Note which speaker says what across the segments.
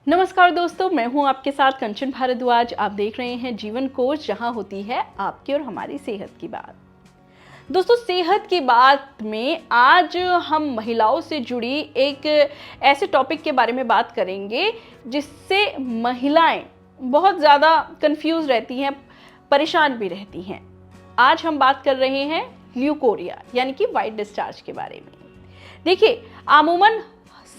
Speaker 1: नमस्कार दोस्तों, मैं हूं आपके साथ कंचन भारद्वाज। आप देख रहे हैं जीवन कोच, जहां होती है आपकी और हमारी सेहत की बात। दोस्तों, सेहत की बात में आज हम महिलाओं से जुड़ी एक ऐसे टॉपिक के बारे में बात करेंगे जिससे महिलाएं बहुत ज़्यादा कंफ्यूज रहती हैं, परेशान भी रहती हैं। आज हम बात कर रहे हैं ल्यूकोरिया यानी कि वाइट डिस्चार्ज के बारे में। देखिए, अमूमन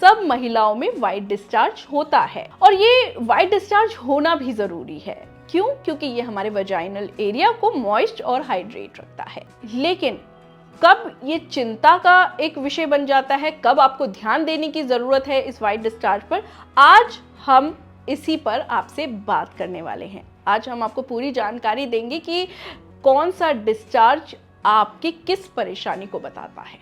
Speaker 1: सब महिलाओं में वाइट डिस्चार्ज होता है और ये वाइट डिस्चार्ज होना भी जरूरी है। क्यों? क्योंकि ये हमारे वजाइनल एरिया को मॉइस्ट और हाइड्रेट रखता है। लेकिन कब ये चिंता का एक विषय बन जाता है, कब आपको ध्यान देने की जरूरत है इस वाइट डिस्चार्ज पर, आज हम इसी पर आपसे बात करने वाले हैं। आज हम आपको पूरी जानकारी देंगे कि कौन सा डिस्चार्ज आपकी किस परेशानी को बताता है।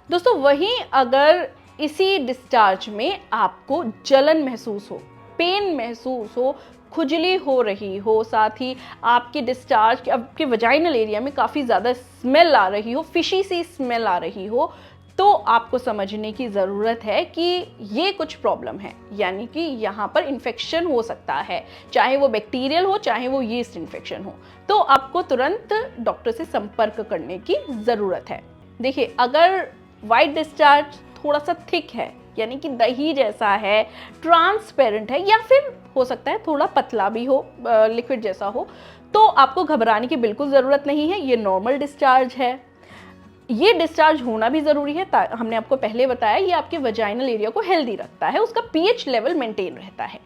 Speaker 1: दोस्तों, वहीं अगर इसी डिस्चार्ज में आपको जलन महसूस हो, पेन महसूस हो, खुजली हो रही हो, साथ ही आपकी डिस्चार्ज आपके वजाइनल एरिया में काफ़ी ज़्यादा स्मेल आ रही हो, फिशी सी स्मेल आ रही हो, तो आपको समझने की ज़रूरत है कि ये कुछ प्रॉब्लम है, यानी कि यहाँ पर इन्फेक्शन हो सकता है, चाहे वो बैक्टीरियल हो, चाहे वो यीस्ट इन्फेक्शन हो। तो आपको तुरंत डॉक्टर से संपर्क करने की ज़रूरत है। देखिए, अगर वाइट डिस्चार्ज थोड़ा सा थिक है, यानी कि दही जैसा है, ट्रांसपेरेंट है, या फिर हो सकता है थोड़ा पतला भी हो, लिक्विड जैसा हो, तो आपको घबराने की बिल्कुल ज़रूरत नहीं है। ये नॉर्मल डिस्चार्ज है। ये डिस्चार्ज होना भी ज़रूरी है। हमने आपको पहले बताया, ये आपके वजाइनल एरिया को हेल्दी रखता है, उसका पीएच लेवल मेंटेन रहता है।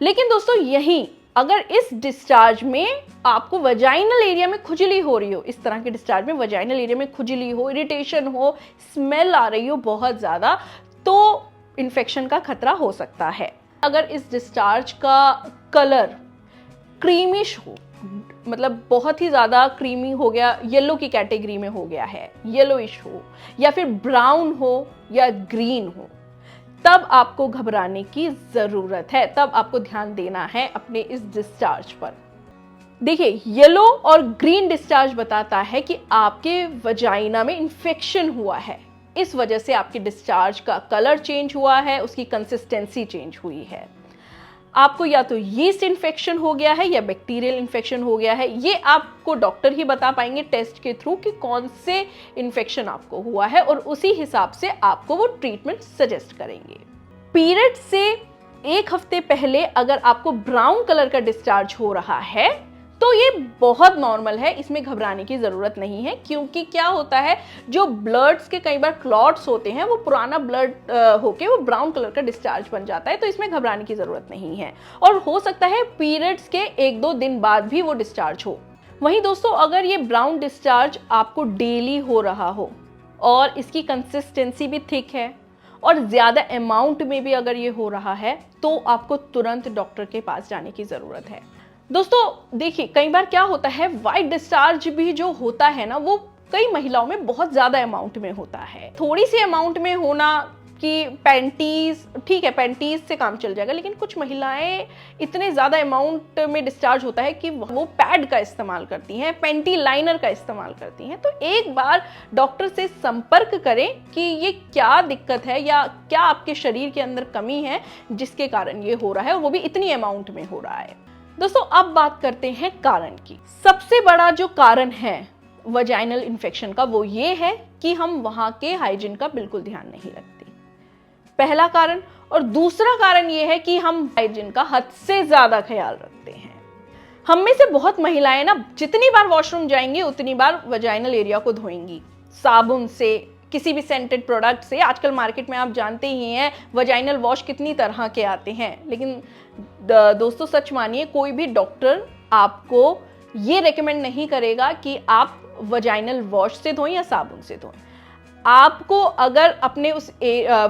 Speaker 1: लेकिन दोस्तों, यहीं अगर इस डिस्चार्ज में आपको वजाइनल एरिया में खुजली हो रही हो, इस तरह के डिस्चार्ज में वजाइनल एरिया में खुजली हो, इरिटेशन हो, स्मेल आ रही हो बहुत ज़्यादा, तो इन्फेक्शन का खतरा हो सकता है। अगर इस डिस्चार्ज का कलर क्रीमिश हो, मतलब बहुत ही ज़्यादा क्रीमी हो गया, येलो की कैटेगरी में हो गया है, येलोइश हो, या फिर ब्राउन हो या ग्रीन हो, तब आपको घबराने की ज़रूरत है, तब आपको ध्यान देना है अपने इस डिस्चार्ज पर। देखिए, येलो और ग्रीन डिस्चार्ज बताता है कि आपके वजाइना में इन्फेक्शन हुआ है, इस वजह से आपके डिस्चार्ज का कलर चेंज हुआ है, उसकी कंसिस्टेंसी चेंज हुई है। आपको या तो यीस्ट इन्फेक्शन हो गया है या बैक्टीरियल इन्फेक्शन हो गया है। ये आपको डॉक्टर ही बता पाएंगे टेस्ट के थ्रू कि कौन से इन्फेक्शन आपको हुआ है, और उसी हिसाब से आपको वो ट्रीटमेंट सजेस्ट करेंगे। पीरियड से एक हफ्ते पहले अगर आपको ब्राउन कलर का डिस्चार्ज हो रहा है तो ये बहुत नॉर्मल है, इसमें घबराने की ज़रूरत नहीं है। क्योंकि क्या होता है, जो ब्लड्स के कई बार क्लॉट्स होते हैं, वो पुराना ब्लड होके वो ब्राउन कलर का डिस्चार्ज बन जाता है, तो इसमें घबराने की ज़रूरत नहीं है। और हो सकता है पीरियड्स के 1-2 दिन बाद भी वो डिस्चार्ज हो। वहीं दोस्तों, अगर ये ब्राउन डिस्चार्ज आपको डेली हो रहा हो और इसकी कंसिस्टेंसी भी थिक है और ज़्यादा अमाउंट में भी अगर ये हो रहा है, तो आपको तुरंत डॉक्टर के पास जाने की ज़रूरत है। दोस्तों देखिए, कई बार क्या होता है, वाइट डिस्चार्ज भी जो होता है ना, वो कई महिलाओं में बहुत ज़्यादा अमाउंट में होता है। थोड़ी सी अमाउंट में होना कि पैंटीज, ठीक है, पैंटीज से काम चल जाएगा, लेकिन कुछ महिलाएं इतने ज़्यादा अमाउंट में डिस्चार्ज होता है कि वो पैड का इस्तेमाल करती हैं, पैंटी लाइनर का इस्तेमाल करती हैं। तो एक बार डॉक्टर से संपर्क करें कि ये क्या दिक्कत है या क्या आपके शरीर के अंदर कमी है जिसके कारण ये हो रहा है, और वो भी इतनी अमाउंट में हो रहा है। दोस्तों, अब बात करते हैं कारण की। सबसे बड़ा जो कारण है वजाइनल इन्फेक्शन का, वो ये है कि हम वहां के हाइजीन का बिल्कुल ध्यान नहीं रखते, पहला कारण। और दूसरा कारण ये है कि हम हाइजीन का हद से ज्यादा ख्याल रखते हैं। हम में से बहुत महिलाएं ना, जितनी बार वॉशरूम जाएंगी उतनी बार वजाइनल एरिया को धोएंगी, साबुन से, किसी भी सेंटेड प्रोडक्ट से। आजकल मार्केट में आप जानते ही हैं वजाइनल वॉश कितनी तरह के आते हैं। लेकिन दोस्तों, सच मानिए, कोई भी डॉक्टर आपको ये रेकमेंड नहीं करेगा कि आप वजाइनल वॉश से धोएं या साबुन से धोएं। आपको अगर अपने उस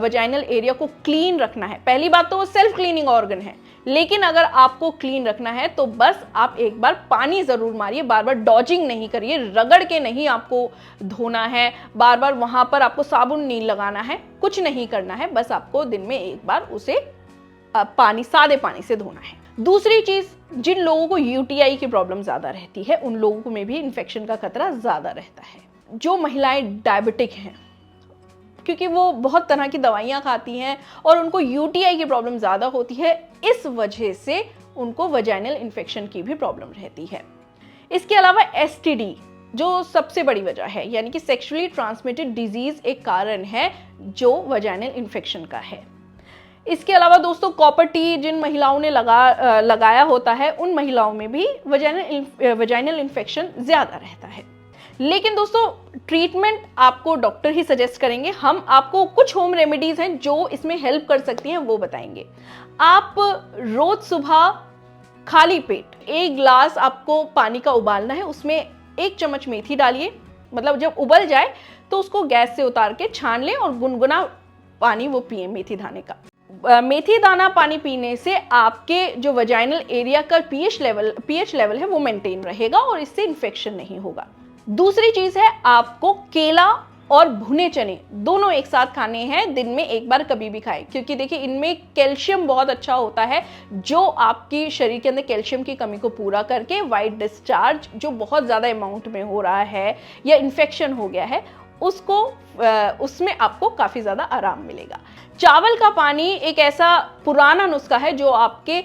Speaker 1: वजाइनल एरिया को क्लीन रखना है, पहली बात तो वो सेल्फ क्लीनिंग ऑर्गन है, लेकिन अगर आपको क्लीन रखना है तो बस आप एक बार पानी ज़रूर मारिए, बार बार डॉजिंग नहीं करिए, रगड़ के नहीं आपको धोना है, बार बार वहाँ पर आपको साबुन नहीं लगाना है, कुछ नहीं करना है, बस आपको दिन में एक बार उसे सादे पानी से धोना है। दूसरी चीज़, जिन लोगों को यूटीआई की प्रॉब्लम ज़्यादा रहती है, उन लोगों में भी इन्फेक्शन का खतरा ज़्यादा रहता है। जो महिलाएं डायबिटिक हैं, क्योंकि वो बहुत तरह की दवाइयाँ खाती हैं और उनको यूटीआई की प्रॉब्लम ज़्यादा होती है, इस वजह से उनको वजाइनल इन्फेक्शन की भी प्रॉब्लम रहती है। इसके अलावा एसटीडी जो सबसे बड़ी वजह है, यानी कि सेक्सुअली ट्रांसमिटेड डिजीज एक कारण है जो वजाइनल इन्फेक्शन का है। इसके अलावा दोस्तों कॉपर टी जिन महिलाओं ने लगाया होता है, उन महिलाओं में भी वजाइनल इन्फेक्शन ज़्यादा रहता है। लेकिन दोस्तों ट्रीटमेंट आपको डॉक्टर ही सजेस्ट करेंगे, हम आपको कुछ होम रेमेडीज हैं जो इसमें हेल्प कर सकती हैं वो बताएंगे। आप रोज सुबह खाली पेट 1 गिलास आपको पानी का उबालना है, उसमें 1 चम्मच मेथी डालिए, मतलब जब उबल जाए तो उसको गैस से उतार के छान लें और गुनगुना पानी वो पिए मेथी दाने का। मेथी दाना पानी पीने से आपके जो वजाइनल एरिया का पीएच लेवल है वो मेंटेन रहेगा और इससे इन्फेक्शन नहीं होगा। दूसरी चीज है, आपको केला और भुने चने दोनों एक साथ खाने हैं, दिन में 1 बार कभी भी खाएं, क्योंकि देखिए इनमें कैल्शियम बहुत अच्छा होता है जो आपकी शरीर के अंदर कैल्शियम की कमी को पूरा करके वाइट डिस्चार्ज जो बहुत ज़्यादा अमाउंट में हो रहा है या इन्फेक्शन हो गया है उसमें आपको काफ़ी ज़्यादा आराम मिलेगा। चावल का पानी एक ऐसा पुराना नुस्खा है जो आपके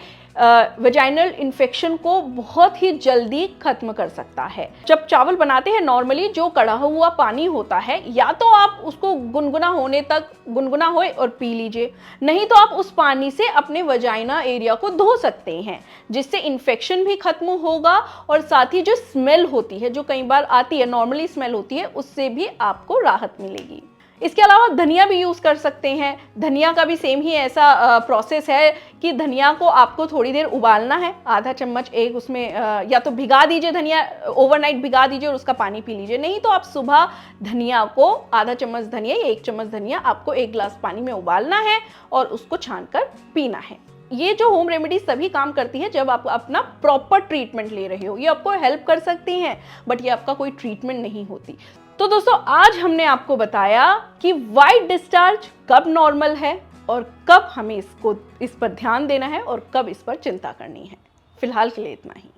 Speaker 1: वजाइनल इन्फेक्शन को बहुत ही जल्दी खत्म कर सकता है। जब चावल बनाते हैं नॉर्मली जो कढ़ा हुआ पानी होता है, या तो आप उसको गुनगुना होए और पी लीजिए, नहीं तो आप उस पानी से अपने वजाइना एरिया को धो सकते हैं, जिससे इन्फेक्शन भी खत्म होगा और साथ ही जो स्मेल होती है, जो कई बार आती है, नॉर्मली स्मेल होती है, उससे भी आपको राहत मिलेगी। इसके अलावा धनिया भी यूज़ कर सकते हैं। धनिया का भी सेम ही ऐसा प्रोसेस है कि धनिया को आपको थोड़ी देर उबालना है, आधा चम्मच उसमें या तो भिगा दीजिए, धनिया ओवरनाइट भिगा दीजिए और उसका पानी पी लीजिए, नहीं तो आप सुबह धनिया को आधा चम्मच धनिया या 1 चम्मच धनिया आपको 1 गिलास पानी में उबालना है और उसको छानकर पीना है। ये जो होम रेमेडी सभी काम करती है जब आप अपना प्रॉपर ट्रीटमेंट ले रहे हो, ये आपको हेल्प कर सकती हैं, बट ये आपका कोई ट्रीटमेंट नहीं होती। तो दोस्तों आज हमने आपको बताया कि वाइट डिस्चार्ज कब नॉर्मल है और कब हमें इस पर ध्यान देना है और कब इस पर चिंता करनी है। फिलहाल के लिए इतना ही।